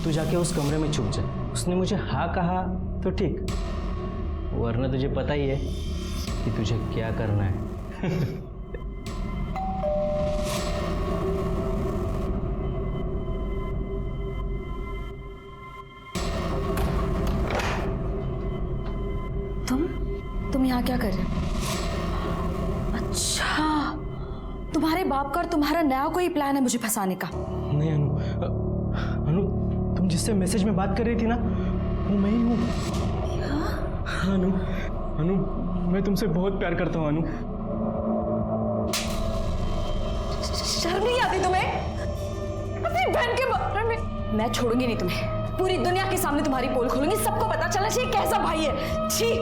तू जाके उस कमरे में छुप जा। उसने मुझे हाँ कहा तो ठीक, वरना तुझे पता ही है कि तुझे क्या करना है। तुम यहाँ क्या कर रहे हो? अच्छा, तुम्हारे बाप का और तुम्हारा नया कोई प्लान है मुझे फंसाने का? नहीं अनु, अनु तुम जिससे मैसेज में बात कर रही थी ना, वो मैं ही हूँ। अनु, अनु मैं तुमसे बहुत प्यार करता हूँ अनु। शर्म नहीं आती तुम्हें? अपनी बहन के बारे में। मैं छोड़ूंगी नहीं तुम्हें, पूरी दुनिया के सामने तुम्हारी पोल खोलूंगी, सबको पता चलना चाहिए कैसा भाई है। छी,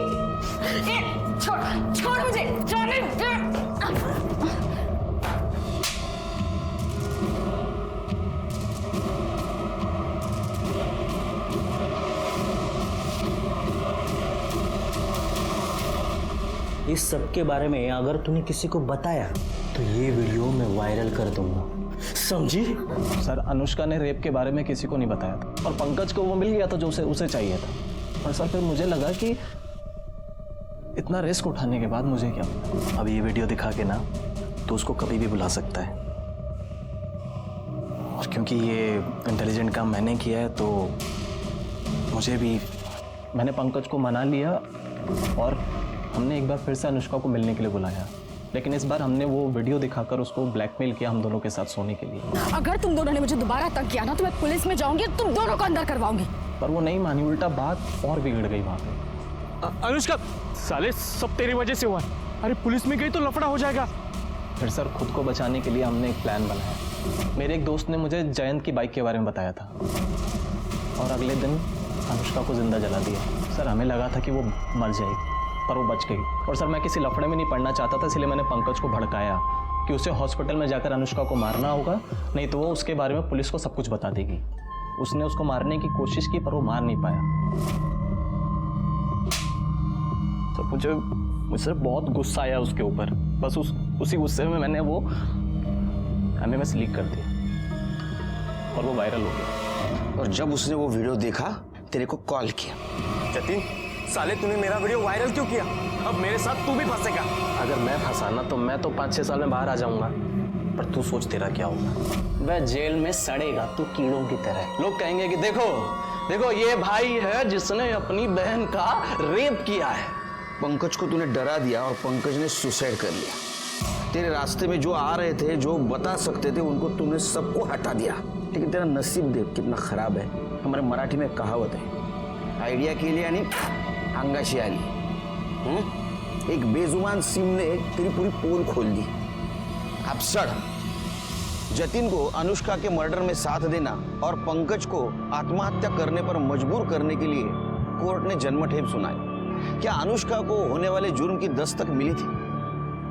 छोड़ छोड़ मुझे, जाने दे। इस सब के बारे में अगर तूने किसी को बताया तो ये वीडियो मैं वायरल कर दूंगा, समझी? सर, अनुष्का ने रेप के बारे में किसी को नहीं बताया था और पंकज को वो मिल गया था जो उसे चाहिए था। और सर फिर मुझे लगा कि इतना रिस्क उठाने के बाद मुझे क्या मिला। अब ये वीडियो दिखा के ना तो उसको कभी भी बुला सकता है, और क्योंकि ये इंटेलिजेंट काम मैंने किया है तो मैंने पंकज को मना लिया और हमने एक बार फिर से अनुष्का को मिलने के लिए बुलाया, लेकिन इस बार हमने वो वीडियो दिखाकर उसको ब्लैकमेल किया हम दोनों के साथ सोने के लिए। अगर तुम दोनों ने मुझे दोबारा तंग किया ना तो मैं पुलिस में जाऊंगी और तुम दोनों को अंदर करवाऊंगी। पर वो नहीं मानी, उल्टा बात और बिगड़ गई वहां पे। अनुष्का, साले सब तेरी वजह से हुआ है। अरे पुलिस में गई तो लफड़ा हो जाएगा। फिर सर खुद को बचाने के लिए हमने एक प्लान बनाया। मेरे एक दोस्त ने मुझे जयंत की बाइक के बारे में बताया था और अगले दिन अनुष्का को जिंदा जला दिया। सर हमें लगा था कि वो मर जाएगी पर वो बच गई। और सर मैं किसी लफड़े में नहीं पड़ना चाहता था, इसलिए मैंने पंकज को भड़काया कि उसे हॉस्पिटल में जाकर अनुष्का को मारना होगा, नहीं तो वो उसके बारे में पुलिस को सब कुछ बता देगी। उसने उसको मारने की कोशिश की पर वो मार नहीं पाया। तो मुझे बहुत गुस्सा आया उसके ऊपर। बस उसी गुस्से में मैंने वो एमएमएस लीक कर दिया और वो वायरल हो गया। और जब उसने वो वीडियो देखा तेरे को कॉल किया। जतिन, साले तूने मेरा वीडियो वायरल क्यों किया? अब मेरे साथ तू भी फंसेगा। अगर मैं फंसाना तो मैं तो 5-6 साल में बाहर आ जाऊंगा, पर तू सोच तेरा क्या होगा। वह जेल में सड़ेगा तू कीड़ों की तरह। लोग कहेंगे कि देखो ये भाई है जिसने अपनी बहन का रेप किया है। पंकज को तूने डरा दिया और पंकज ने सुसाइड कर लिया। तेरे रास्ते में जो आ रहे थे, जो बता सकते थे, उनको तूने सबको हटा दिया। लेकिन तेरा नसीब देख कितना खराब है। हमारे मराठी में कहावत है, आइडिया के लिए यानी अंगाशी आली। एक बेजुबान सिम ने तेरी पूरी पोल खोल दी। अब सड़। जतिन को अनुष्का के मर्डर में साथ देना और पंकज को आत्महत्या करने पर मजबूर करने के लिए कोर्ट ने जन्मठेप सुनाई। क्या अनुष्का को होने वाले जुर्म की दस्तक मिली थी?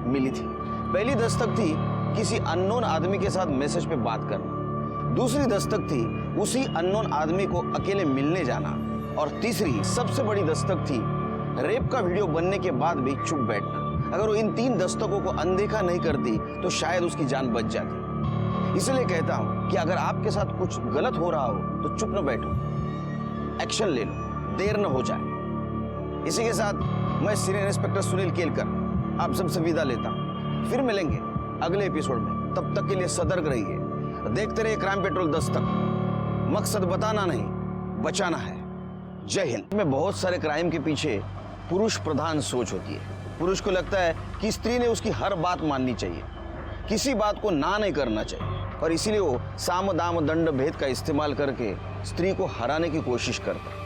मिली थी। पहली दस्तक थी किसी अननोन आदमी के साथ मैसेज पे बात करना। दूसरी दस्तक थी उसी अननोन आदमी को अकेले मिलने जाना। और तीसरी सबसे बड़ी दस्तक थी रेप का वीडियो बनने के बाद भी चुप बैठना। अगर वो इन 3 दस्तकों को अनदेखा नहीं करती तो शायद उसकी जान बच जाती। इसलिए कहता हूं कि अगर आपके साथ कुछ गलत हो रहा हो तो चुप न बैठो, एक्शन ले लो, देर न हो जाए। इसी के साथ मैं सीनियर इंस्पेक्टर सुनील केलकर आप सबसे विदा लेता हूं। फिर मिलेंगे अगले एपिसोड में। तब तक के लिए सतर्क रहिए, देखते रहिए क्राइम पेट्रोल दस्तक। मकसद बताना नहीं, बचाना है। जय हिंद। में बहुत सारे क्राइम के पीछे पुरुष प्रधान सोच होती है। पुरुष को लगता है कि स्त्री ने उसकी हर बात माननी चाहिए, किसी बात को ना नहीं करना चाहिए, और इसीलिए वो साम दाम दंड भेद का इस्तेमाल करके स्त्री को हराने की कोशिश करता है।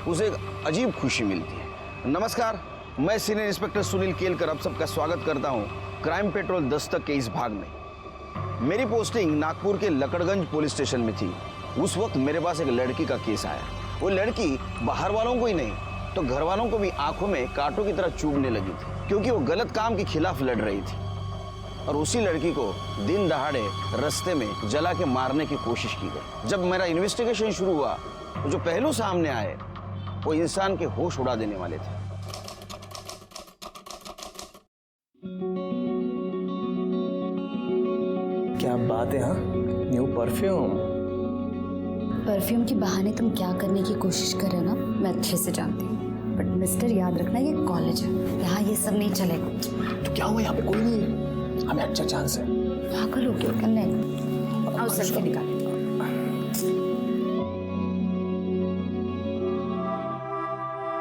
उसे एक अजीब खुशी मिलती है। नमस्कार, मैं सीनियर इंस्पेक्टर सुनील केलकर आप सबका स्वागत करता हूं क्राइम पेट्रोल दस्तक के इस भाग में। मेरी पोस्टिंग नागपुर के लकड़गंज पुलिस स्टेशन में थी। उस वक्त मेरे पास एक लड़की का केस आया। वो लड़की बाहर वालों को ही नहीं तो घर वालों को भी आंखों में कांटों की तरह चुभने लगी थी, क्योंकि वो गलत काम के खिलाफ लड़ रही थी। और उसी लड़की को दिन दहाड़े रास्ते में जला के मारने की कोशिश की गई। जब मेरा इन्वेस्टिगेशन शुरू हुआ तो जो पहलू सामने आए वो इंसान के होश उड़ा देने वाले थे। क्या बात है। हाँ, न्यू परफ्यूम। परफ्यूम के बहाने तुम क्या करने की कोशिश कर रहे हो ना, मैं अच्छे से जानती हूँ। बट मिस्टर, याद रखना ये कॉलेज है, यहाँ ये सब नहीं चलेगा। तो क्या हुआ, यहाँ पे कोई नहीं है, हमें अच्छा चांस है। पागल हो गया करने। आओ सेल्फी निकाल।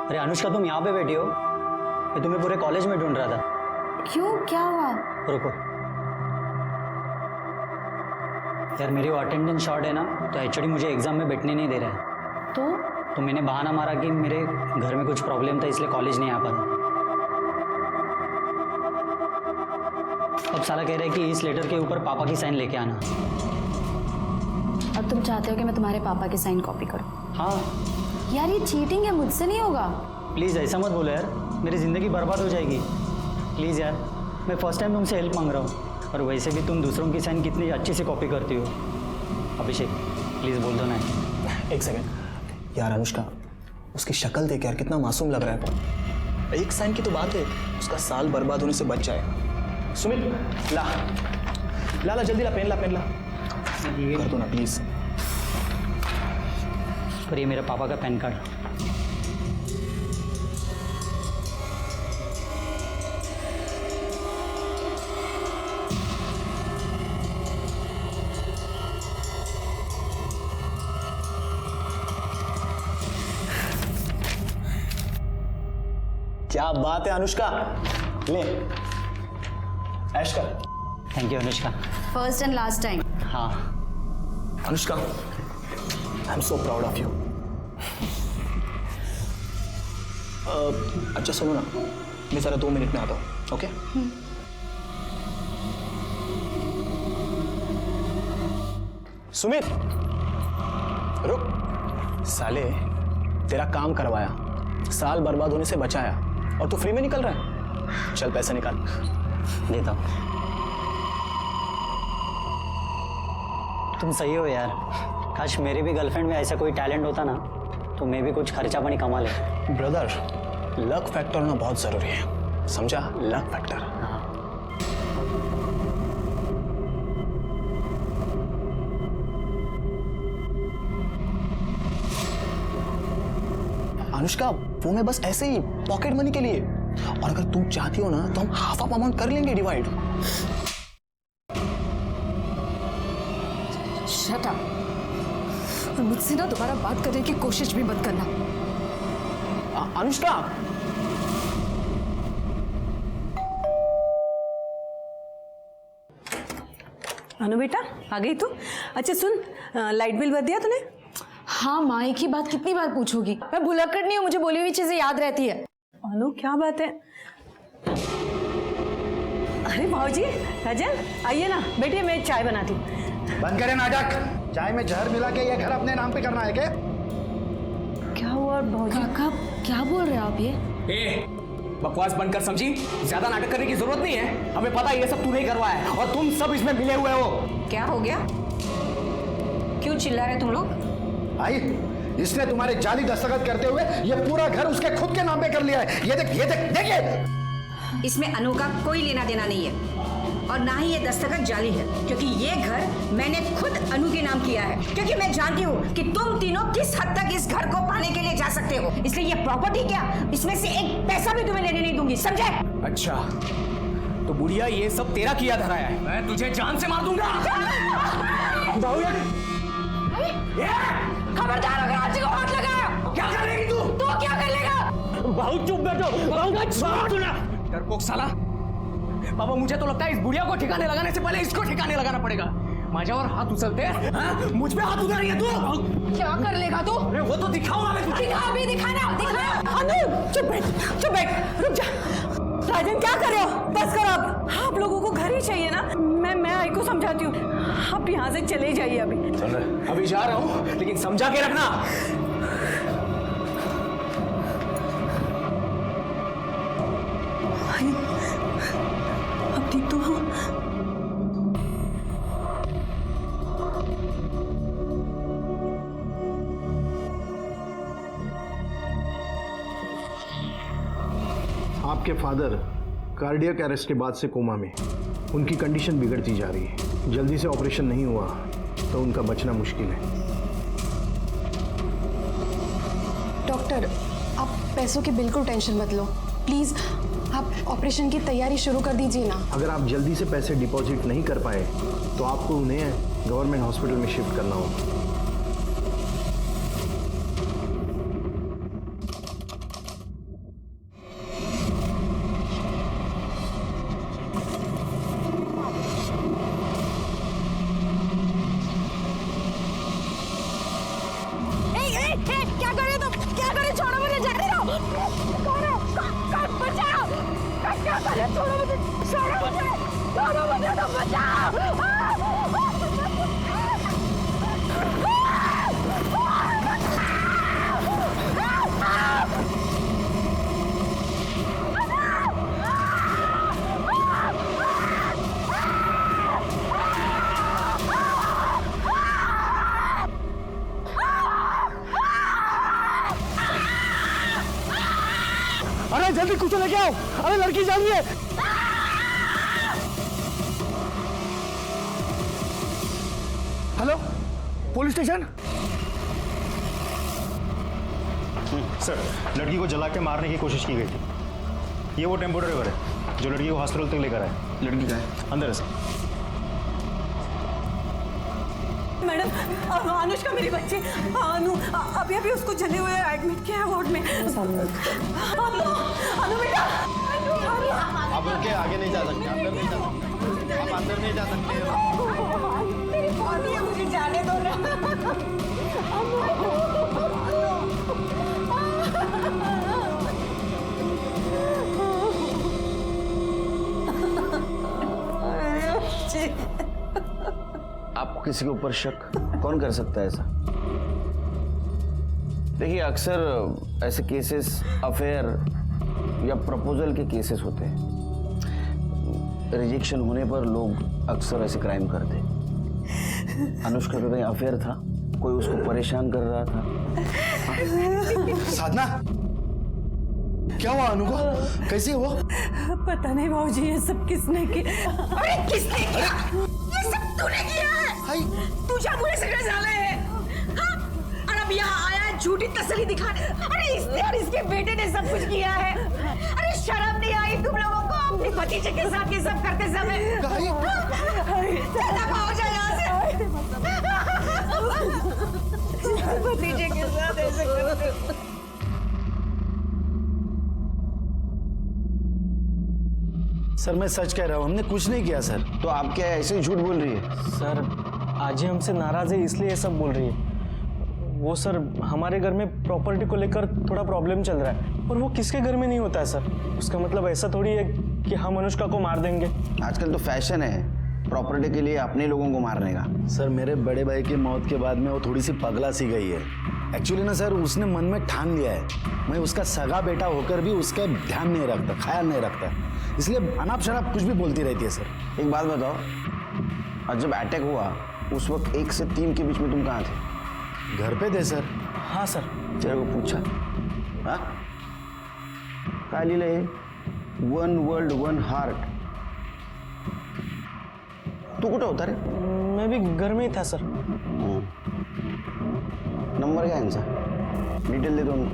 अरे अनुष्का, तुम यहाँ पे बैठी हो? मैं तुम्हें पूरे कॉलेज में ढूंढ रहा था। क्यों, क्या हुआ? रुको यार, मेरी वो अटेंडेंस शॉर्ट है ना, तो एचओडी मुझे एग्जाम में बैठने नहीं दे रहा है। तो मैंने बहाना मारा कि मेरे घर में कुछ प्रॉब्लम था, इसलिए कॉलेज नहीं आ पाया। अब साला कह रहा है कि इस लेटर के ऊपर पापा की साइन लेके आना। अब तुम चाहते हो कि मैं तुम्हारे पापा की साइन कॉपी करूं? हाँ यार ये चीटिंग है, मुझसे नहीं होगा। प्लीज़ ऐसा मत बोलो यार, मेरी ज़िंदगी बर्बाद हो जाएगी। प्लीज़ यार, मैं फर्स्ट टाइम तुमसे हेल्प मांग रहा हूँ, और वैसे भी तुम दूसरों की साइन कितनी अच्छी से कॉपी करती हो। अभिषेक प्लीज़ बोल दो ना। एक सेकंड यार, अनुष्का उसकी शक्ल देख यार, कितना मासूम लग रहा है। एक साइन की तो बात है, उसका साल बर्बाद होने से बच जाएगा। सुमित ला ला ला, जल्दी ला, पेन ला, पेन ला, कर दो ना प्लीज। और ये मेरा पापा का पैन कार्ड। क्या बात है अनुष्का, ले ऐश कर। Thank you Anushka. First and last time. हाँ Anushka, I am so proud of you. अच्छा सुनो ना, मैं जरा 2 मिनट में आता हूँ, ओके? सुमित रुक, साले तेरा काम करवाया, साल बर्बाद होने से बचाया, और तू फ्री में निकल रहा है। चल पैसा निकाल। देता हूँ। तुम सही हो यार, काश मेरी भी गर्लफ्रेंड में ऐसा कोई टैलेंट होता ना, तो मैं भी कुछ खर्चा पानी कमा ले। ब्रदर, लक फैक्टर होना बहुत जरूरी है, समझा? Luck factor. अनुष्का, वो मैं बस ऐसे ही पॉकेट मनी के लिए, और अगर तुम चाहती हो ना तो हम हाफ ऑफ अमाउंट कर लेंगे डिवाइड। शट अप, और मुझसे ना दोबारा बात करने की कोशिश भी मत करना। अनुष्का, अनु बेटा आ गई तू? अच्छा सुन, लाइट बिल भर दिया तूने? हाँ माँ, एक ही बात कितनी बार पूछोगी? मैं भुलक्कड़ नहीं हूँ, मुझे बोली हुई चीजें याद रहती है। अनु क्या बात है? अरे भाऊजी, राजन आइए ना, बैठिए, मैं चाय बनाती हूँ। बंद करें नाटक। चाय में जहर मिला के ये घर अपने नाम पे करना है क्या? क्या हुआ भाऊजी? काका क्या बोल रहे हो आप ये? बकवास बंद कर समझी, ज्यादा नाटक करने की जरूरत नहीं है। हमें पता है ये सब तूने ही करवाया है, और तुम सब इसमें मिले हुए हो। क्या हो गया? क्यों चिल्ला रहे तुम लोग? आई, इसने तुम्हारे जाली दस्तखत करते हुए ये पूरा घर उसके खुद के नाम पे कर लिया है। ये देख, ये देख, देखिए। इसमें अनु का कोई लेना देना नहीं है, और ना ही ये दस्तखत जाली है, क्योंकि ये घर मैंने खुद अनु के नाम किया है, क्योंकि मैं जानती हूँ कि तुम तीनों किस हद तक इस घर को पाने के लिए जा सकते हो। इसलिए ये प्रॉपर्टी क्या, इसमें से एक पैसा भी तुम्हें लेने नहीं दूंगी, समझे? अच्छा, तो बुढ़िया ये सब तेरा किया धराया है। मैं तुझे जान से मार दूंगा। खबरदार, अगर आज को हाथ लगाया क्या कर लेगी तू? तो क्या कर लेगा? बहुत चुप बैठो, बहुत डरपोक साला। बाबा, मुझे तो लगता है इस बुढ़िया को ठिकाने लगाने से पहले इसको ठिकाने लगाना पड़ेगा। माझ्यावर हाथ उछलते हैं, हाँ? मुझ पे हाथ उठा रही है तू? क्या कर लेगा तू? अरे वो तो दिखाऊंगा मैं तुझे। दिखा भी, दिखाना, दिखा। अनु चुप बैठ, चुप बैठ, रुक जा। राजन क्या कर रहे हो? बस करो अब, आप लोगों को घर ही चाहिए ना। मैं आई को समझाती हूँ, आप यहाँ से चले जाइए अभी। चल रहे, अभी जा रहा हूँ, लेकिन समझा के रखना। अब ठीक तो हो? आपके फादर कार्डियक अरेस्ट के बाद से कोमा में, उनकी कंडीशन बिगड़ती जा रही है। जल्दी से ऑपरेशन नहीं हुआ तो उनका बचना मुश्किल है। डॉक्टर, आप पैसों की बिल्कुल टेंशन मत लो। प्लीज़ आप ऑपरेशन की तैयारी शुरू कर दीजिए ना। अगर आप जल्दी से पैसे डिपॉजिट नहीं कर पाए तो आपको उन्हें गवर्नमेंट हॉस्पिटल में शिफ्ट करना होगा। क्या कर रहे हो तुम? क्या कर रहे हो? छोड़ो मुझे, जा रहे हो? कौन है? कौन? बचाओ! क्या कर रहे हो? छोड़ो मुझे, छोड़ो मुझे, तुम बचाओ! अरे जल्दी कुछ लेके आओ, अरे लड़की जा रही है। Hello, police station. सर, लड़की को जला के मारने की कोशिश की गई थी। ये वो टेम्पो ड्राइवर है जो लड़की को हॉस्पिटल तक लेकर आया। लड़की कहाँ है? अंदर है सर। मैडम, अनुष्का मेरी बच्ची अनु अभी अभी उसको जले हुए एडमिट किया है वार्ड में। अनु बेटा, आप उनके आगे नहीं जा सकते, अंदर नहीं जा सकते, आप अंदर नहीं जा सकते। मेरी बॉडी है, मुझे जाने दो ना। आपको किसी के ऊपर शक कौन कर सकता है ऐसा? देखिए, अक्सर ऐसे केसेस अफेयर या प्रपोजल के केसेस होते हैं। रिजेक्शन होने पर लोग अक्सर ऐसे क्राइम करते हैं। अनुष्का का कहीं अफेयर था, कोई उसको परेशान कर रहा था। साधना, क्या हुआ अनु को? कैसी है वो? पता नहीं भाऊजी, ये सब किसने किया? अरे किसने किया? ये सब तूने किया है। तुझे मुझे सगळे झाले है, हाँ? और अब यहाँ आया है झूठी तसल्ली दिखाने। अरे इसने और इसके बेटे ने सब कुछ किया है। अरे शर्म नहीं आई तुम लोगों को अपने भतीजे के साथ ये सब करते समय? दफा हो जाए यहाँ से। भतीजे के साथ ऐसे करते। सर, मैं सच कह रहा हूँ, हमने कुछ नहीं किया सर। तो आप क्या ऐसे ही झूठ बोल रही है? सर, आज ही हमसे नाराज है इसलिए ये सब बोल रही है। वो सर, हमारे घर में प्रॉपर्टी को लेकर थोड़ा प्रॉब्लम चल रहा है और वो किसके घर में नहीं होता है सर। उसका मतलब ऐसा थोड़ी है कि हम अनुष्का को मार देंगे। आजकल तो फैशन है प्रॉपर्टी के लिए अपने लोगों को मारने का। सर, मेरे बड़े भाई की मौत के बाद में वो थोड़ी सी पगला सी गई है। एक्चुअली ना सर, उसने मन में ठान लिया है मैं उसका सगा बेटा होकर भी उसका ध्यान नहीं रखता, ख्याल नहीं रखता, इसलिए अनाप शनाप कुछ भी बोलती रहती है सर। एक बात बताओ, और जब अटैक हुआ उस वक्त 1 से 3 के बीच में तुम कहाँ थे? घर पे थे सर। हाँ सर। तेरे को पूछा? हाँ, काय लिहिलंय? 1 वर्ल्ड 1 हार्ट। तू कुठं होता रे? मैं भी घर में ही था सर। नंबर क्या है इनसा? डिटेल दे दो उनको।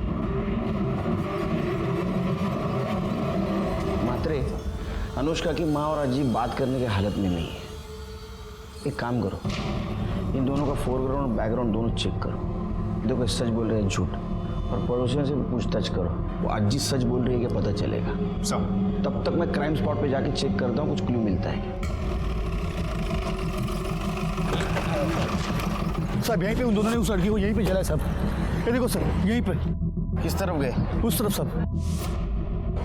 मात्रे, अनुष्का की माँ और अजीब बात करने की हालत में नहीं है। एक काम करो, इन दोनों का फोरग्राउंड और बैकग्राउंड दोनों चेक करो। देखो सच बोल रहे हैं झूठ, और पड़ोसियों से भी पूछताछ करो। वो अजीब सच बोल रही है कि पता चलेगा। तब तक मैं क्राइम स्पॉट पे जाके चेक करता हूँ, कुछ क्लू मिलता है क्या। साहब, यहीं पे उन दोनों ने उस लड़की को यहीं पे जलाया साहब। ये देखो सर, यहीं पे। किस तरफ गए? उस तरफ साहब।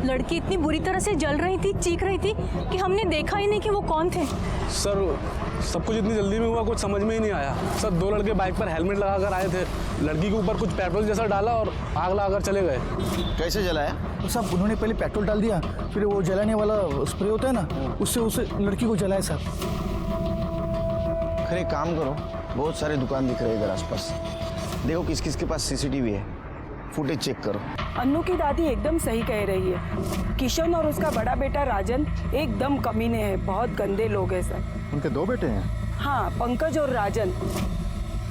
लड़की इतनी बुरी तरह से जल रही थी, चीख रही थी कि हमने देखा ही नहीं कि वो कौन थे। सर, सब कुछ इतनी जल्दी में हुआ, कुछ समझ में ही नहीं आया। सर, 2 लड़के बाइक पर हेलमेट लगाकर आए थे, लड़की के ऊपर कुछ पेट्रोल जैसा डाला और आग लगाकर चले गए। कैसे जलाया? तो साहब, उन्होंने पहले पेट्रोल डाल दिया, फिर वो जलाने वाला स्प्रे होता है ना, उससे लड़की को जलाया साहब। खैर, काम करो, बहुत सारे दुकान दिख रहे हैं इधर आसपास। देखो किस किस के पास सीसीटीवी है, फुटेज चेक करो। अन्नू की दादी एकदम सही कह रही है। किशन और उसका बड़ा बेटा राजन एकदम कमीने हैं, बहुत गंदे लोग हैं सर। उनके 2 बेटे हैं? हाँ, पंकज और राजन।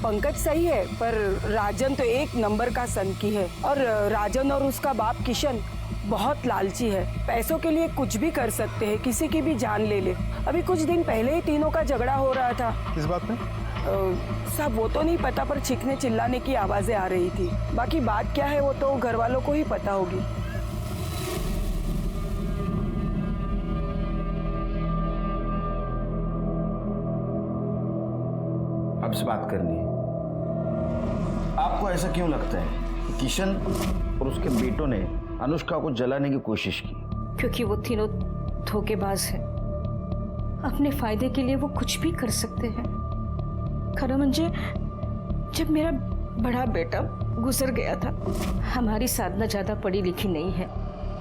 पंकज सही है, पर राजन तो एक नंबर का सनकी है। और राजन और उसका बाप किशन बहुत लालची है, पैसों के लिए कुछ भी कर सकते हैं, किसी की भी जान ले ले। अभी कुछ दिन पहले ही तीनों का झगड़ा हो रहा था। किस बात पे? सब वो तो नहीं पता, पर चीखने चिल्लाने की आवाजें आ रही थी। बाकी बात क्या है वो तो घर वालों को ही पता होगी। अब से बात करनी है। आपको ऐसा क्यों लगता है कि किशन और उसके बेटों ने अनुष्का को जलाने की कोशिश की? क्योंकि वो तीनों धोखेबाज हैं। अपने फायदे के लिए वो कुछ भी कर सकते हैं। खरा म्हणजे जब मेरा बड़ा बेटा गुजर गया था, हमारी साधना ज्यादा पढ़ी लिखी नहीं है,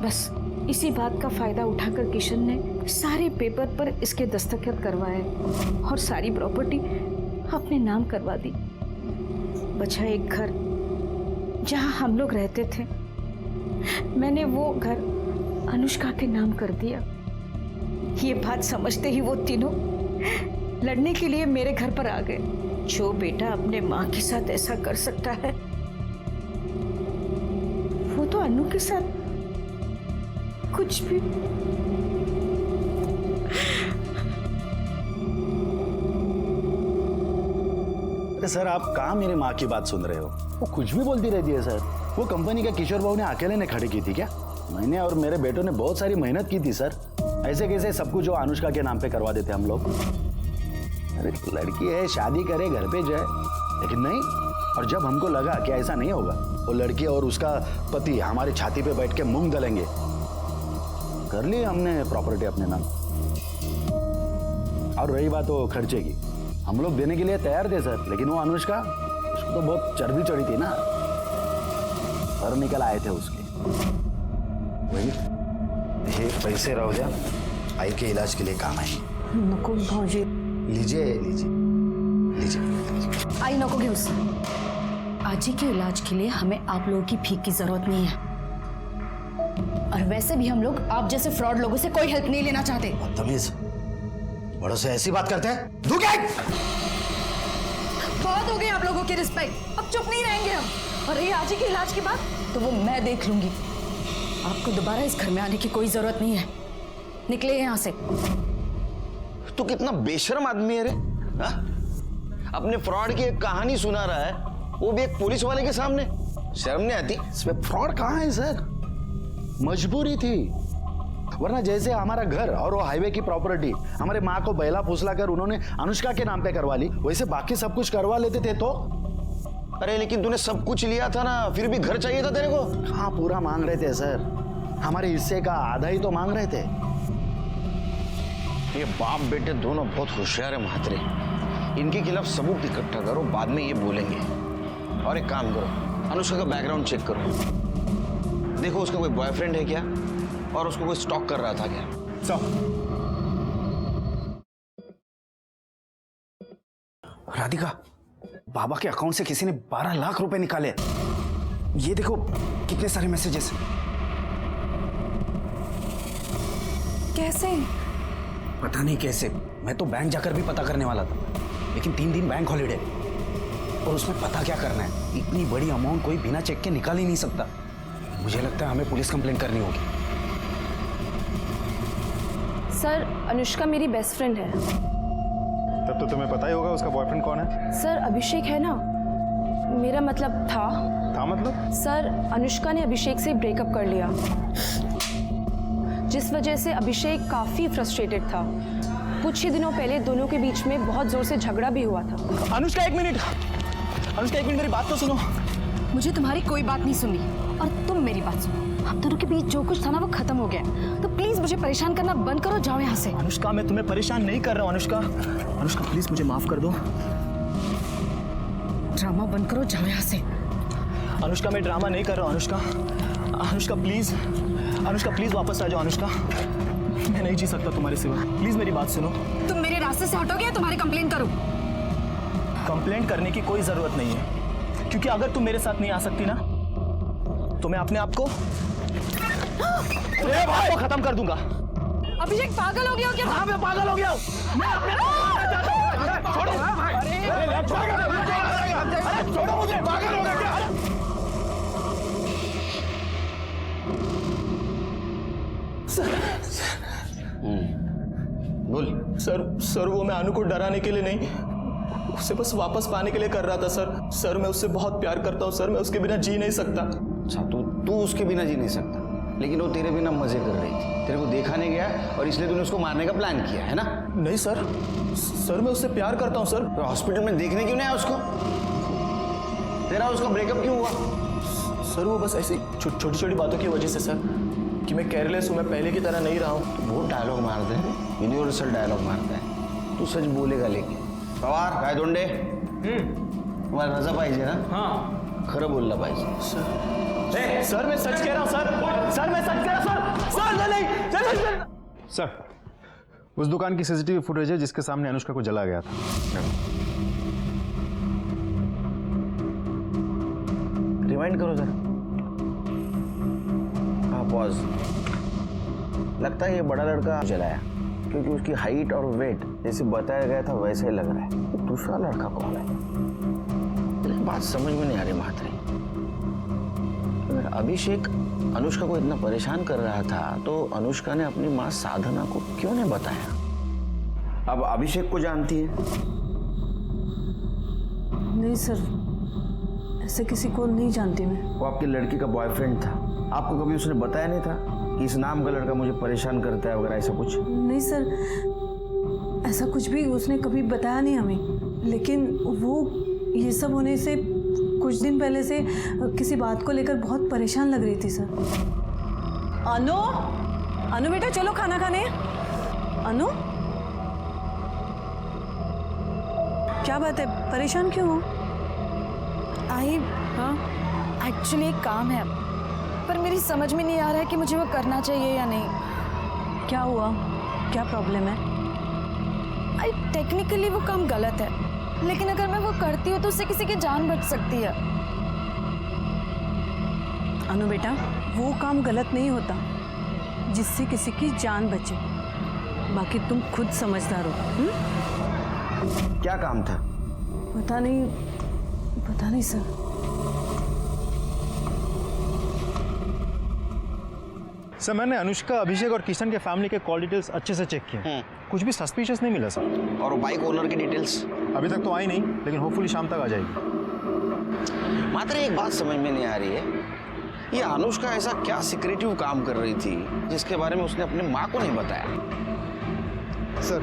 बस इसी बात का फायदा उठाकर किशन ने सारे पेपर पर इसके दस्तखत करवाए और सारी प्रॉपर्टी अपने नाम करवा दी। बचा एक घर जहां हम लोग रहते थे, मैंने वो घर अनुष्का के नाम कर दिया। ये बात समझते ही वो तीनों लड़ने के लिए मेरे घर पर आ गए। जो बेटा अपने माँ के साथ ऐसा कर सकता है, वो तो अनु के साथ कुछ भी। अरे सर, आप कहाँ मेरी माँ की बात सुन रहे हो? वो कुछ भी बोलती रहती है सर। वो कंपनी का किशोर बाबू ने अकेले ने खड़ी की थी क्या? मैंने और मेरे बेटों ने बहुत सारी मेहनत की थी सर। ऐसे कैसे सब कुछ जो अनुष्का के नाम पे करवा देते हम लोग? अरे लड़की है, शादी करे, घर पे जाए, लेकिन नहीं। और जब हमको लगा कि ऐसा नहीं होगा, वो लड़की और उसका पति हमारी छाती पे बैठ के मूंग दलेंगे, कर ली हमने प्रॉपर्टी अपने नाम। और रही बात वो खर्चे की, हम लोग देने के लिए तैयार थे सर, लेकिन वो अनुष्का, उसको तो बहुत चर्बी चढ़ी थी ना, सर निकल आए थे उसके। वही ये पैसे रहो जा, आई के इलाज के लिए काम आए। नको भाऊजी, लीजिए लीजिए लीजिए। आई नको घेऊस। आजी के इलाज के लिए हमें आप लोगों की भीख की जरूरत नहीं है। और वैसे भी हम लोग आप जैसे फ्रॉड लोगों से कोई हेल्प नहीं लेना चाहते। बदतमीज, बड़ों से ऐसी बात करते हैं? बहुत हो गई आप लोगों की रिस्पेक्ट, अब चुप नहीं रहेंगे हम। और ये आजी के इलाज की बात तो वो मैं देख लूंगी। आपको दोबारा इस घर में आने की कोई जरूरत नहीं है। निकले यहाँ से। तू कितना बेशर्म आदमी है रे, हा? अपने फ्रॉड की एक कहानी सुना रहा है, वो भी एक पुलिस वाले के सामने। शर्म नहीं आती? इसमें फ्रॉड कहाँ है सर? मजबूरी थी, वरना जैसे हमारा घर और वो हाईवे की प्रॉपर्टी हमारे माँ को बैला फुसला कर उन्होंने अनुष्का के नाम पे करवा ली, वैसे बाकी सब कुछ करवा लेते थे तो। अरे लेकिन तूने सब कुछ लिया था ना, फिर भी घर चाहिए था तेरे को। हाँ, पूरा मांग रहे थे सर, हमारे हिस्से का आधा ही तो मांग रहे थे। ये बाप बेटे दोनों बहुत होशियार है महात्रे। इनके खिलाफ सबूत इकट्ठा करो, बाद में ये बोलेंगे। और एक काम करो, अनुष्का का बैकग्राउंड चेक करो, देखो उसका कोई बॉयफ्रेंड है क्या, और उसको कोई स्टॉक कर रहा था क्या। राधिका, बाबा के अकाउंट से किसी ने 12 लाख रुपए निकाले। ये देखो कितने सारे मैसेजेस। कैसे? पता नहीं कैसे, मैं तो बैंक जाकर भी पता करने वाला था, लेकिन 3 दिन बैंक हॉलिडे, और उसमें पता क्या करना है? इतनी बड़ी अमाउंट कोई बिना चेक के निकाल ही नहीं सकता। मुझे लगता है हमें पुलिस कंप्लेंट करनी होगी। सर, अनुष्का मेरी बेस्ट फ्रेंड है। तब तो तुम्हें पता ही होगा उसका बॉयफ्रेंड कौन है। सर, अभिषेक है ना, मेरा मतलब था मतलब? सर, अनुष्का ने अभिषेक से ब्रेकअप कर लिया, जिस वजह से अभिषेक काफी फ्रस्ट्रेटेड था। कुछ ही दिनों पहले दोनों के बीच में बहुत जोर से झगड़ा भी हुआ था। अनुष्का एक मिनट, मेरी बात तो सुनो। मुझे तुम्हारी कोई बात नहीं सुननी, और तुम मेरी बात सुनो। हम दोनों के बीच जो कुछ था ना, वो खत्म हो गया, तो प्लीज मुझे परेशान करना बंद करो, जाओ यहाँ से। अनुष्का, मैं तुम्हें परेशान नहीं कर रहा हूँ। अनुष्का प्लीज मुझे माफ कर दो। ड्रामा बंद करो, जाओ यहाँ से। अनुष्का, मैं ड्रामा नहीं कर रहा हूँ। अनुष्का प्लीज वापस आ जाओ। अनुष्का, मैं नहीं जी सकता तुम्हारे सिवा, प्लीज मेरी बात सुनो। तुम मेरे रास्ते से हटोगे या तुम्हारी कंप्लेंट करूं? कंप्लेंट करने की कोई जरूरत नहीं है, क्योंकि अगर तुम मेरे साथ नहीं आ सकती ना, तो मैं अपने आप को खत्म कर दूंगा। अभिषेक पागल हो गया हो क्या? हाँ, मैं पागल हो गया हूँ। मैं अपने अरे छोड़ो मुझे, पागल हो गए क्या? बोल। सर वो मैं अनु को डराने के लिए नहीं, उसे बस वापस पाने के लिए कर रहा था सर मैं उससे बहुत प्यार करता हूँ सर, मैं उसके बिना जी नहीं सकता। अच्छा, तू उसके बिना जी नहीं सकता, लेकिन वो तेरे बिना मजे कर रही थी, तेरे को देखा नहीं गया और इसलिए तूने उसको मारने का प्लान किया है ना? नहीं सर मैं उससे प्यार करता हूँ सर। तो हॉस्पिटल में देखने क्यों नहीं आया उसको? तेरा उसका ब्रेकअप क्यों हुआ? सर वो बस ऐसी छोटी छोटी बातों की वजह से सर, कि मैं केयरलेस हूँ, मैं पहले की तरह नहीं रहा हूँ। वो डायलॉग मारते हैं, यूनिवर्सल डायलॉग मारता है। तू सच बोलेगा लेकिन पवार काय दोंडे तुम्हाला रजा पाहिजे ना? हाँ, खरं बोलला पाहिजे। सर मैं सच कह रहा हूँ सर मैं सच कह रहा हूँ सर नहीं। सर, उस दुकान की सीसीटीवी फुटेज है जिसके सामने अनुष्का को जला गया था। रिवाइंड करो जरा। हाँ, पॉज। लगता है ये बड़ा लड़का जलाया, क्योंकि उसकी हाइट और वेट जैसे बताया गया था वैसे ही लग रहा है। दूसरा लड़का कौन है? लेकिन बात समझ में नहीं आ रही महात्रे। अगर अभिषेक अनुष्का को इतना परेशान कर रहा था तो अनुष्का ने अपनी माँ साधना को क्यों नहीं बताया? अब अभिषेक को जानती है? नहीं सर, ऐसे किसी को नहीं जानती मैं। वो आपकी लड़की का बॉयफ्रेंड था, आपको कभी उसने बताया नहीं था कि इस नाम का लड़का मुझे परेशान करता है वगैरह ऐसा कुछ? नहीं सर, ऐसा कुछ भी उसने कभी बताया नहीं हमें, लेकिन वो ये सब होने से कुछ दिन पहले से किसी बात को लेकर बहुत परेशान लग रही थी सर। अनु बेटा चलो खाना खाने। अनु, क्या बात है, परेशान क्यों हो? आई हाँ, एक्चुअली एक काम है, पर मेरी समझ में नहीं आ रहा है कि मुझे वो करना चाहिए या नहीं। क्या हुआ, क्या प्रॉब्लम है? आई टेक्निकली वो काम गलत है, लेकिन अगर मैं वो करती हूँ तो उससे किसी की जान बच सकती है। अनु बेटा, वो काम गलत नहीं होता जिससे किसी की जान बचे, बाकी तुम खुद समझदार हो। क्या काम था? पता नहीं सर। सर, मैंने अनुष्का, अभिषेक और किशन के फैमिली के कॉल डिटेल्स अच्छे से चेक किए, कुछ भी सस्पिशियस नहीं मिला सर। और बाइक ओनर की डिटेल्स? अभी तक तो आई नहीं, लेकिन होपफुली शाम तक आ जाएगी। मात्र एक बात समझ में नहीं आ रही है, ये अनुष्का ऐसा क्या सीक्रेटिव काम कर रही थी जिसके बारे में उसने अपनी माँ को नहीं बताया? सर,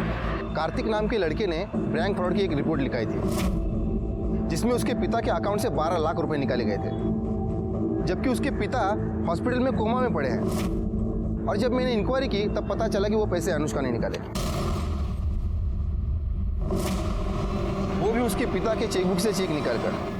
कार्तिक नाम के लड़के ने बैंक फ्रॉड की एक रिपोर्ट लिखाई थी, जिसमें उसके पिता के अकाउंट से 12 लाख रुपए निकाले गए थे, जबकि उसके पिता हॉस्पिटल में कोमा में पड़े हैं। और जब मैंने इंक्वायरी की तब पता चला कि वो पैसे अनुष्का ने निकाले, वो भी उसके पिता के चेकबुक से चेक निकाल कर।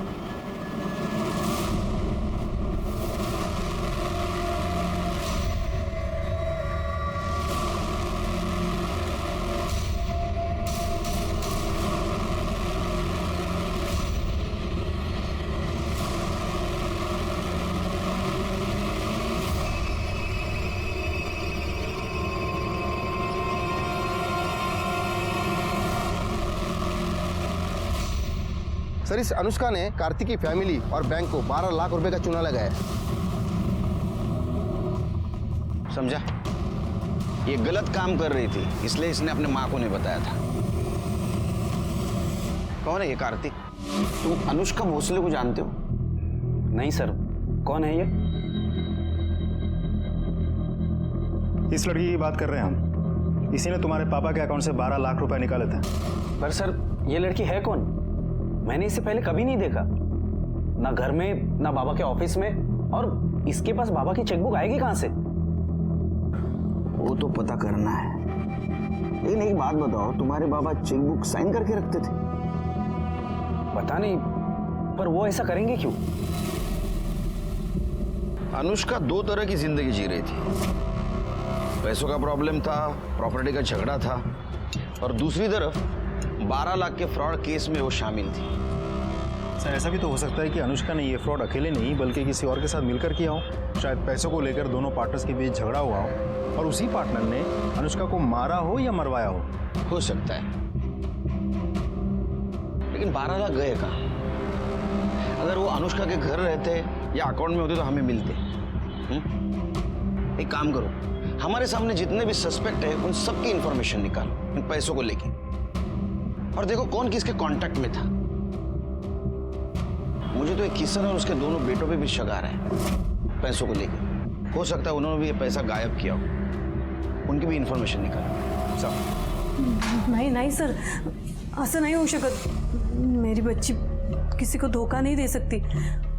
सर, इस अनुष्का ने कार्तिक की फैमिली और बैंक को 12 लाख रुपए का चूना लगाया। समझा? ये गलत काम कर रही थी, इसलिए इसने अपने माँ को नहीं बताया था। कौन है ये कार्तिक? तुम अनुष्का भोसले को जानते हो? नहीं सर, कौन है ये? इस लड़की की बात कर रहे हैं हम। इसी ने तुम्हारे पापा के अकाउंट से 12 लाख रुपए निकाले थे। पर सर, ये लड़की है कौन? मैंने इसे पहले कभी नहीं देखा, ना घर में ना बाबा के ऑफिस में, और इसके पास बाबा की चेकबुक आएगी कहां से? वो तो पता करना है, लेकिन एक बात बताओ, तुम्हारे बाबा चेकबुक साइन करके रखते थे? पता नहीं, पर वो ऐसा करेंगे क्यों? अनुष्का दो तरह की जिंदगी जी रही थी। पैसों का प्रॉब्लम था, प्रॉपर्टी का झगड़ा था, और दूसरी तरफ 12 लाख के फ्रॉड केस में वो शामिल थी। सर, ऐसा भी तो हो सकता है कि अनुष्का ने ये फ्रॉड अकेले नहीं बल्कि किसी और के साथ मिलकर किया हो। शायद पैसों को लेकर दोनों पार्टनर्स के बीच झगड़ा हुआ हो और उसी पार्टनर ने अनुष्का को मारा हो या मरवाया हो। सकता है, लेकिन 12 लाख गए कहाँ? अगर वो अनुष्का के घर रहते या अकाउंट में होते तो हमें मिलते। एक काम करो, हमारे सामने जितने भी सस्पेक्ट है उन सबकी इंफॉर्मेशन निकालो इन पैसों को लेके, और देखो कौन किसके कांटेक्ट में था। मुझे तो एक किशन और उसके दोनों बेटों पे भी शक आ रहा है पैसों को लेके। हो सकता है उन्होंने भी ये पैसा गायब किया हो, उनकी भी इंफॉर्मेशन निकालो। सब नहीं सर, असं नहीं हो शकत। मेरी बच्ची किसी को धोखा नहीं दे सकती।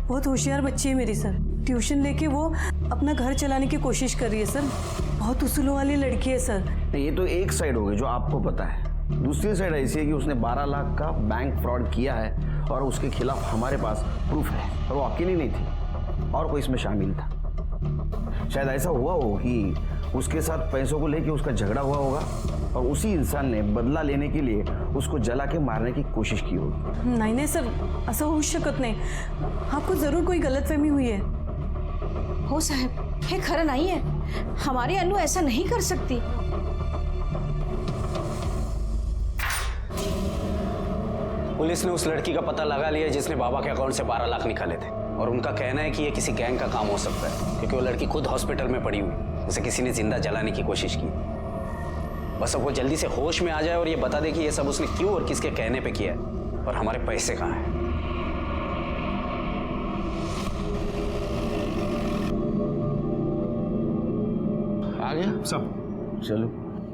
बहुत होशियार बच्ची है मेरी सर। ट्यूशन लेके वो अपना घर चलाने की कोशिश कर रही है सर। बहुत उसूलों वाली लड़की है सर। ये तो एक साइड हो गई जो आपको पता है। दूसरी साइड ऐसी है कि उसने 12 लाख का बैंक फ्रॉड किया है और उसके खिलाफ हमारे पास प्रूफ है। और वो अकेली नहीं थी, और कोई इसमें शामिल था। शायद ऐसा हुआ हो कि उसके साथ पैसों को लेके उसका झगड़ा हुआ होगा और उसी इंसान ने बदला लेने के लिए उसको जला के मारने की कोशिश की होगी। नहीं सर, असं होऊ शकत नाही। आपको जरूर कोई गलतफहमी हुई है। हो साहब, हे खरं नहीं है। हमारी अनु ऐसा नहीं कर सकती। पुलिस ने उस लड़की का पता लगा लिया जिसने बाबा के अकाउंट से 12 लाख निकाले थे, और उनका कहना है कि ये किसी गैंग का काम हो सकता है, क्योंकि वो लड़की खुद हॉस्पिटल में पड़ी हुई, उसे किसी ने जिंदा जलाने की कोशिश की। बस अब वो जल्दी से होश में आ जाए और ये बता दे कि ये सब उसने क्यों और किसके कहने पे किया है, और हमारे पैसे कहाँ हैं। आ गया सब चलो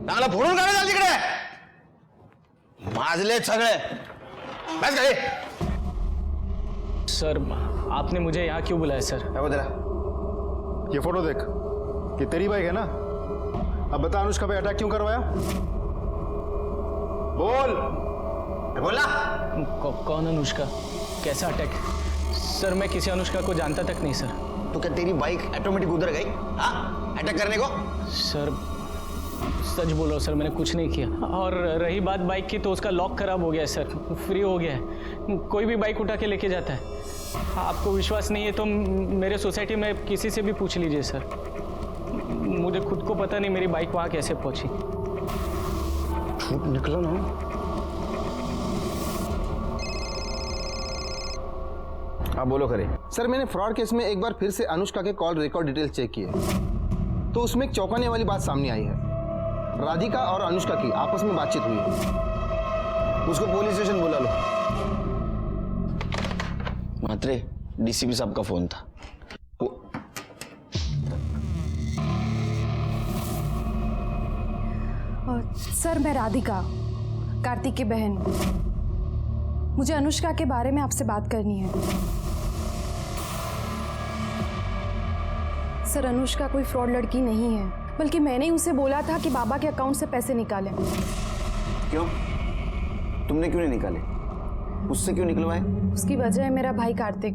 चांगला फोडून काढा चाल तिकडे, माजले सगळे। बस गए। सर आपने मुझे यहाँ क्यों बुलाया सर? क्या तेरा? ये फोटो देख, ये तेरी बाइक है ना? अब बता अनुष्का पे अटैक क्यों करवाया? बोल। बोला। कौन अनुष्का? कैसा अटैक? सर मैं किसी अनुष्का को जानता तक नहीं सर। तो क्या तेरी बाइक ऑटोमेटिक उधर गई हाँ अटैक करने को? सर सच बोल रहा हूँ सर, मैंने कुछ नहीं किया। और रही बात बाइक की, तो उसका लॉक खराब हो गया है सर, फ्री हो गया है। कोई भी बाइक उठा के लेके जाता है। आपको विश्वास नहीं है तो मेरे सोसाइटी में किसी से भी पूछ लीजिए सर। मुझे खुद को पता नहीं मेरी बाइक वहाँ कैसे पहुँची। झूठ निकला ना। हाँ बोलो करे। सर मैंने फ्रॉड केस में एक बार फिर से अनुष्का के कॉल रिकॉर्ड डिटेल चेक किए, तो उसमें एक चौंकाने वाली बात सामने आई है। राधिका और अनुष्का की आपस में बातचीत हुई है। उसको पुलिस स्टेशन बुला लो। मात्रे डीसीपी साहब का फोन था। सर मैं राधिका, कार्तिक की बहन। मुझे अनुष्का के बारे में आपसे बात करनी है। सर अनुष्का कोई फ्रॉड लड़की नहीं है, बल्कि मैंने ही उसे बोला था कि बाबा के अकाउंट से पैसे निकाले। क्यों? तुमने क्यों नहीं निकाले? उससे क्यों निकलवाए? उसकी वजह है मेरा भाई कार्तिक।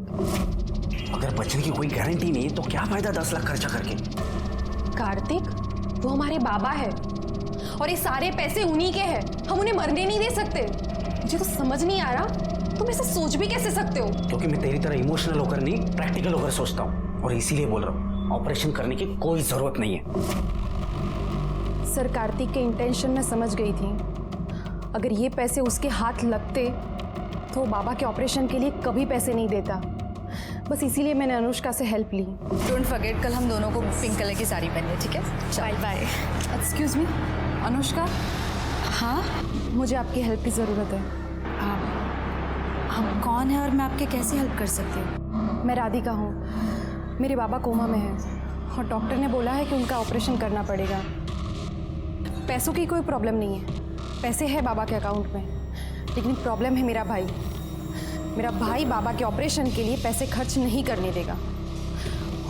अगर बचने की कोई गारंटी नहीं है तो क्या फायदा 10 लाख खर्चा करके? कार्तिक वो हमारे बाबा है और ये सारे पैसे उन्हीं के हैं। हम उन्हें मरने नहीं दे सकते। मुझे तो समझ नहीं आ रहा तुम ऐसे सोच भी कैसे सकते हो? क्योंकि मैं तेरी तरह इमोशनल होकर नहीं, प्रैक्टिकल होकर सोचता हूँ, और इसीलिए बोल रहा हूँ ऑपरेशन करने की कोई जरूरत नहीं है। सर कार्तिक के इंटेंशन में समझ गई थी। अगर ये पैसे उसके हाथ लगते तो बाबा के ऑपरेशन के लिए कभी पैसे नहीं देता। बस इसीलिए मैंने अनुष्का से हेल्प ली। डोंट फॉरगेट कल हम दोनों को पिंक कलर की साड़ी पहनी है, ठीक है? Bye bye. Excuse me Anushka. हाँ मुझे आपकी हेल्प की ज़रूरत है। हम कौन है और मैं आपके कैसे हेल्प कर सकती हूँ? मैं राधिका हूँ। मेरे बाबा कोमा में हैं और डॉक्टर ने बोला है कि उनका ऑपरेशन करना पड़ेगा। पैसों की कोई प्रॉब्लम नहीं है, पैसे हैं बाबा के अकाउंट में, लेकिन प्रॉब्लम है मेरा भाई। मेरा भाई बाबा के ऑपरेशन के लिए पैसे खर्च नहीं करने देगा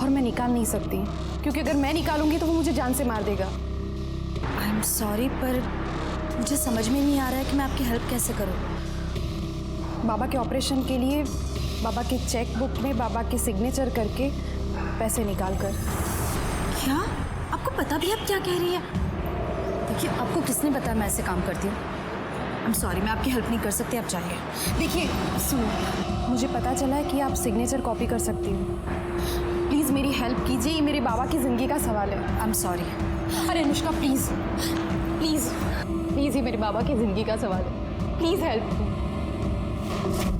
और मैं निकाल नहीं सकती, क्योंकि अगर मैं निकालूंगी तो वो मुझे जान से मार देगा। आई एम सॉरी, पर मुझे समझ में नहीं आ रहा है कि मैं आपकी हेल्प कैसे करूँ। बाबा के ऑपरेशन के लिए बाबा के चेक बुक में बाबा के सिग्नेचर करके पैसे निकाल कर। क्या आपको पता भी आप क्या कह रही है? देखिए आपको किसने बताया मैं ऐसे काम करती हूँ? आई एम सॉरी, मैं आपकी हेल्प नहीं कर सकती, आप चाहिए। देखिए सुनो, मुझे पता चला है कि आप सिग्नेचर कॉपी कर सकती हो। प्लीज़ मेरी हेल्प कीजिए, ये मेरे बाबा की ज़िंदगी का सवाल है। I am sorry. अरे अनुष्का प्लीज़ प्लीज़ प्लीज़, ये मेरे बाबा की ज़िंदगी का सवाल है, प्लीज़ हेल्प।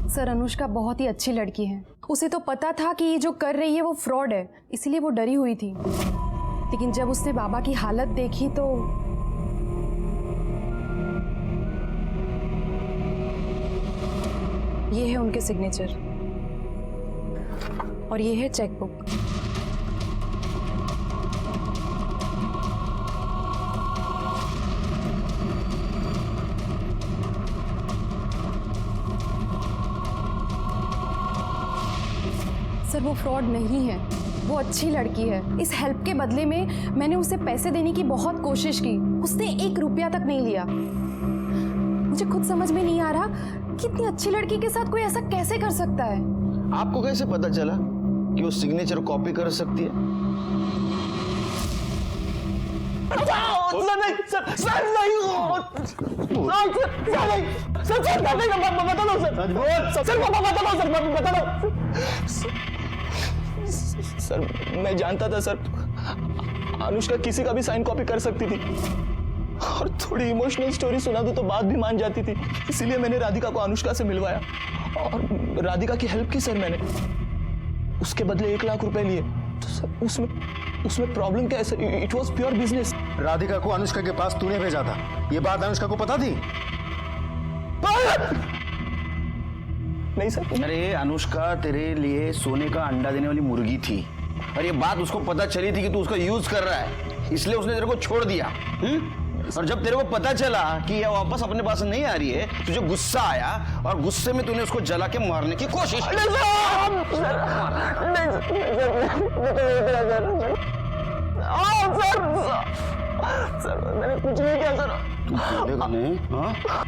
सर अनुष्का बहुत ही अच्छी लड़की है, उसे तो पता था कि ये जो कर रही है वो फ्रॉड है, इसीलिए वो डरी हुई थी। लेकिन जब उसने बाबा की हालत देखी तो ये है उनके सिग्नेचर और ये है चेकबुक। सर वो फ्रॉड नहीं है, वो अच्छी लड़की है। इस हेल्प के बदले में मैंने उसे पैसे देने की बहुत कोशिश की, उसने 1 रुपया तक नहीं लिया। मुझे खुद समझ में नहीं आ रहा कि इतनी अच्छी लड़की के साथ कोई ऐसा कैसे कर सकता है। आपको कैसे पता चला कि वो सिग्नेचर कॉपी कर सकती है? सर मैं जानता था सर अनुष्का किसी का भी साइन कॉपी कर सकती थी, और थोड़ी इमोशनल स्टोरी सुना दूं तो बात भी मान जाती थी। इसीलिए मैंने राधिका को अनुष्का से मिलवाया और राधिका की हेल्प की सर मैंने। उसके बदले 1 लाख रुपए लिए। तो सर उसमें प्रॉब्लम क्या है sir? It was pure business. Radhika को अनुष्का के पास तूने भेजा था, ये बात अनुष्का को पता थी? नहीं सर। अरे अनुष्का तेरे लिए सोने का अंडा देने वाली मुर्गी थी, और ये बात उसको पता चली थी कि तू उसका यूज कर रहा है, इसलिए उसने तेरे को छोड़ दिया। और जब तेरे को पता चला कि ये वापस अपने पास नहीं आ रही है, तुझे गुस्सा आया और गुस्से में तूने उसको जला के मारने की कोशिश की। सर मैंने कुछ नहीं किया सर। तू बोलेगा नहीं? हाँ?